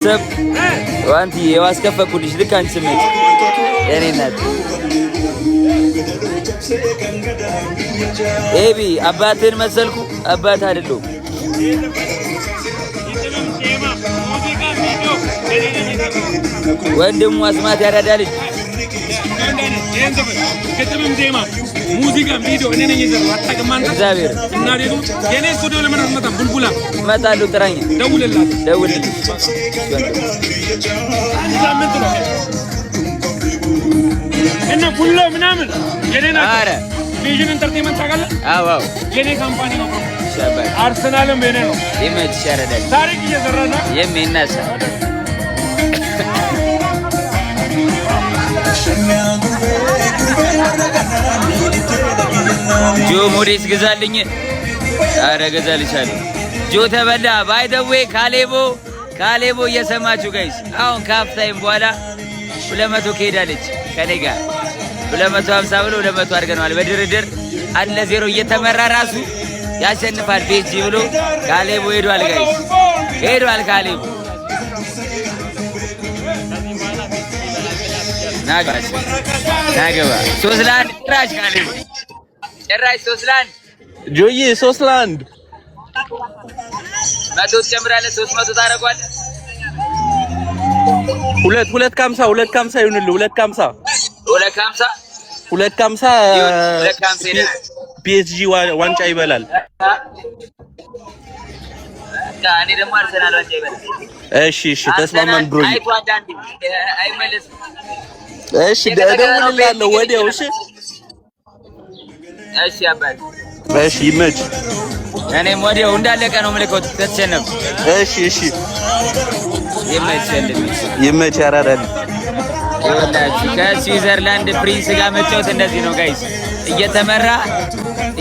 ሰብ ዋንቲ የዋስከፈኩልሽ ልክ አንቺ ስሜት የኔ እናት ኤቢ አባቴን መሰልኩ አባት አይደለሁም። ወንድሙ አስማት ያራዳልኝ ከተምም ዜማ ሙዚቃ ቪዲዮ እኔ ነኝ የዘራው አታውቅም እግዚአብሔር እና ደግሞ የኔ ስቱዲዮ ለምን አትመጣም? ቡልቡላ እመጣለሁ። ጥራኝ፣ ደውልልኝ። ሳምንት ነው እና ቡላ ምናምን የኔ ነው። ኧረ ቪዥን ኢንተርቴይንመንት ታውቃለህ? አዎ የኔ ካምፓኒ ነው። ሻባሽ አርሰናልም የኔ ነው። ይመችሽ ያራዳልኝ ታሪክ እየሰራና የሚነሳ ጆ ሞዴስ ገዛልኝ። አረ ገዛልሻለሁ። ጆ ተበላ ባይ ዘ ዌይ ካሌቦ እየሰማችሁ ጋይስ አሁን ካፍታይም በኋላ 200 ከሄዳለች ከኔ ጋር 250 ብሎ 200 አድርገናል። በድርድር 1-0 እየተመራ ራሱ ያሸንፋል ፔጂ ብሎ ካሌቦ ሄዷል ጋይስ ሄዷል ካሌቦ ናገባ 3-1 ጭራሽ ካሌቦ ጭራሽ 3-1 ጆዬ 3-1 መቶ ትጨምራለህ 300 ታደርገዋለህ። 250 ይሁንልህ 250 ፒኤስጂ ዋንጫ ይበላል። እኔ ደግሞ አርሰናል ዋንጫ ይበላል። እሺ ተስማማን ብሮ። እሺ እደውልልሃለሁ ወዲያው። እሺ አባቴ እሺ ይመች። እኔም ወዲያው እንዳለቀ ነው የምልከው ተተሸነፍ። እሺ ይመች ያራዳል። ከስዊዘርላንድ ፕሪንስ ጋር መጫወት እንደዚህ ነው ጋይስ።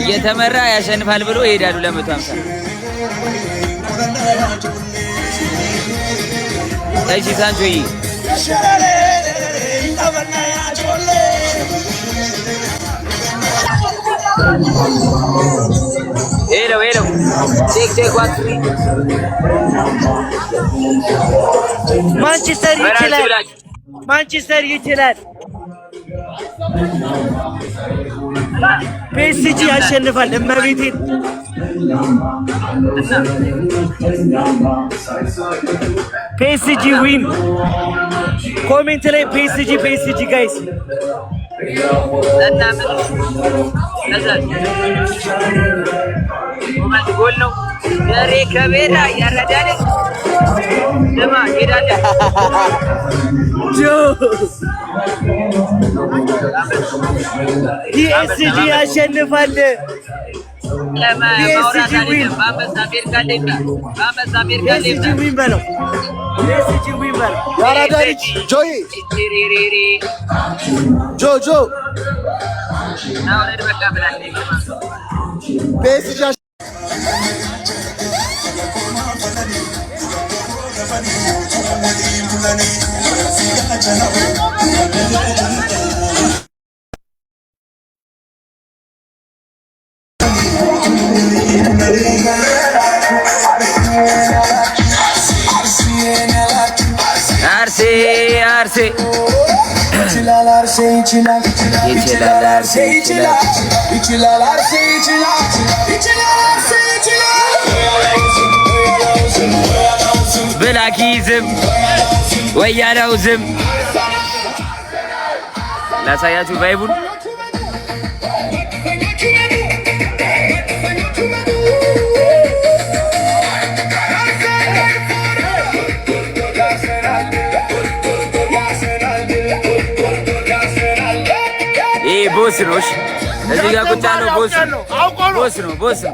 እየተመራ ያሸንፋል ብሎ ይሄዳሉ 250። እሺ ሳንቾይ ሄሎ ቼክ ማንቸስተር ይችላል። ፒኤስጂ ያሸንፋል። እመቤቴን ፒኤስጂ ዊን። ኮሜንት ላይ ፒኤስጂ ጋይስ ጎል ነው ደሬ ከቤራ ያረዳል። ለማ ሄዳለ ፒኤስጂ ያሸንፋል። ፒኤስጂ ዊን በለው። ያራዳ ልጅ ጆይ ጆ ፒኤስጂ አርሴ ብላኪዝም ወያለው ዝም ላሳያችሁ ቫይቡን ቦስ ነው። እዚህ ጋር ቁጭ ያለው ቦስ ነው።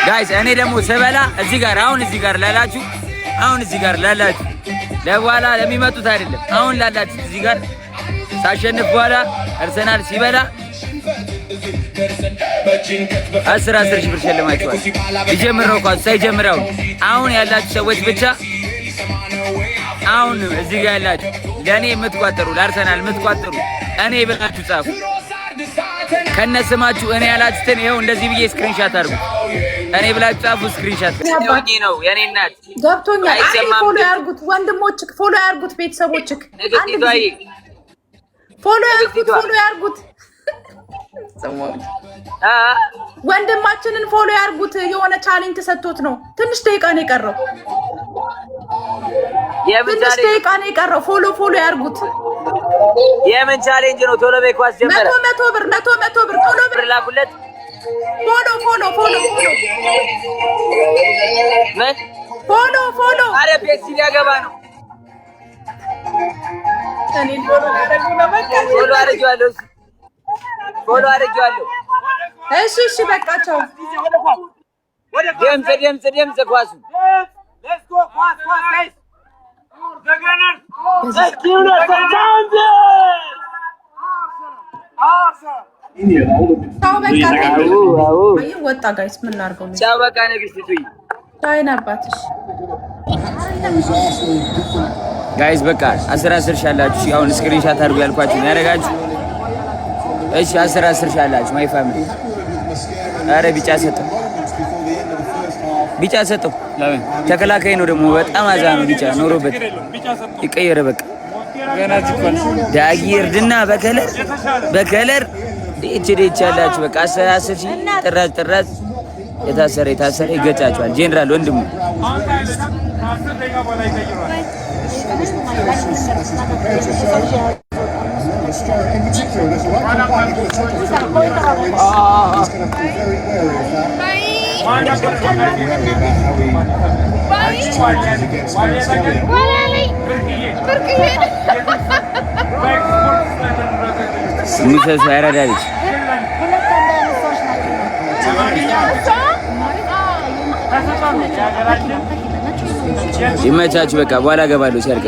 ጋይስ እኔ ደግሞ ስበላ እዚህ ጋር ላላችሁ ለበኋላ ለሚመጡት አይደለም አሁን ላላችሁ እዚህ ጋር ሳሸንፍ በኋላ አርሰናል ሲበላ 10 ሺህ ብር ሸልማችኋል። ይጀምር ነው ኳስ ሳይጀምረው አሁን ያላችሁ ሰዎች ብቻ አሁን እዚህ ጋር ያላችሁ ለእኔ የምትቋጠሩ ለአርሰናል የምትቋጠሩ እኔ ብላችሁ ጻፉ። ከነስማችሁ እኔ ያላችሁትን ይኸው እንደዚህ ብዬ ስክሪንሻት አድርጉ። እኔ ብላችሁ ጻፉ። ስክሪንሻት ነው የኔ እናት ገብቶኛል። ፎሎ ያርጉት ወንድሞች፣ ፎሎ ያርጉት ቤተሰቦችክ፣ ፎሎ ያርጉት ወንድማችንን ፎሎ ያርጉት። የሆነ ቻሌንጅ ተሰጥቶት ነው። ትንሽ ደቂቃ ነው የቀረው። ፎሎ ያርጉት። የምን ቻሌንጅ ነው? ቶሎ በይ ኳስ ጀመረ። መቶ ብር ቶሎ ብር ላኩለት። ፎሎ አረ ፔሲ ሊያገባ ነው። ፎሎ አድርጌዋለሁ። እሺ በቃቸው። ድምፅ ኳሱ ወጣ ጋይስ ምን ላድርገው? ቻው በቃ ንግስት ቻይና አባትሽ ጋይስ በቃ 10 ሻላችሁ። አሁን ስክሪንሻት አድርጉ ያልኳችሁ ያደረጋችሁ። እሺ 10 ሻላችሁ ማይ ፋሚሊ። አረ ቢጫ ሰጠው። ለምን ተከላካይ ነው ደግሞ በጣም አዛ ነው። ቢጫ ኖሮበት ይቀየረ በቃ ዳጊ እርድና በከለር ዴች ያላችሁ በቃ 10 ሺህ ጥራዝ የታሰረ ይገጫቸዋል። ጄኔራል ወንድሙ ሙሰሱ ያረዳልች ይመቻችሁ። በቃ በኋላ ገባለሁ ሲያልቅ